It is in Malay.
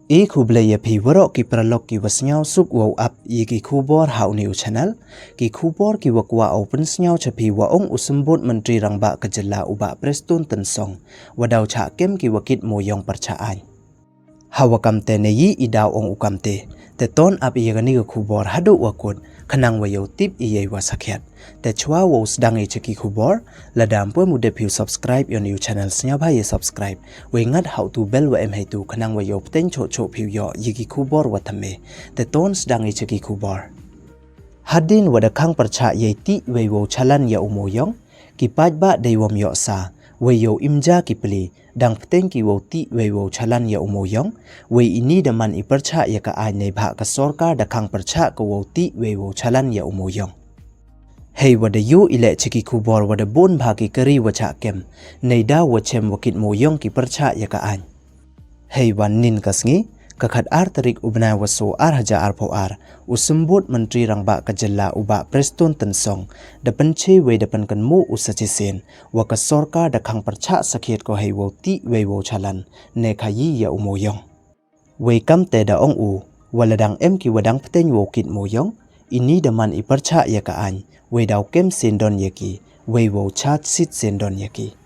E kublaya pi warok ki pralok ki wasnyau suk wow up ye ki kubor hau new channel ki kubor ki wakwa open snyau chapi wa ong usembut menteri rangba kejela uba Preston Tensong wadau cha kem ki wakit moyong percaan hawakam te neyi idau ong ukamte te ton up ye gani ki kubor hadu wakut kanang wayo tip iye wasakhyat te chwa wo sedang e cheki kubor ladam pue mude piu subscribe your new channel snya bha ye subscribe we ngat how to bell wa em hai tu kanang wayo pten cho cho piu yo yiki kubor wathame te ton sedang e cheki kubor hadin wada khang percha ye ti we wo chalan ya umoyong ki paj ba deiwom yo sa we yo imja ki pli dang pten ki wo ti we wo chalan ya umoyong we ini daman I percha ya ka ai nei bha ka sarkar da khang percha ko wo ti we wo chalan ya umoyong hey wada yu ile chiki kubor wada bon bha ki kari wacha kem nei da wachem wakit moyong ki percha ya ka ai hey wan nin kasngi kakhat ar tarik ubna waso ar haja ar pho ar usembut menteri rangba kajella uba Preston Tensong dapan che we dapan kan mu usachi sen wa ka sarkar da khang percha sakhet ko hei wo ti we wo chalan ne khayi ya umoyong we kam te da ong u waladang em ki wadang pten wo kit moyong ini daman I percha ya ka an we daw kem sendon yaki we wo chat sit sendon yaki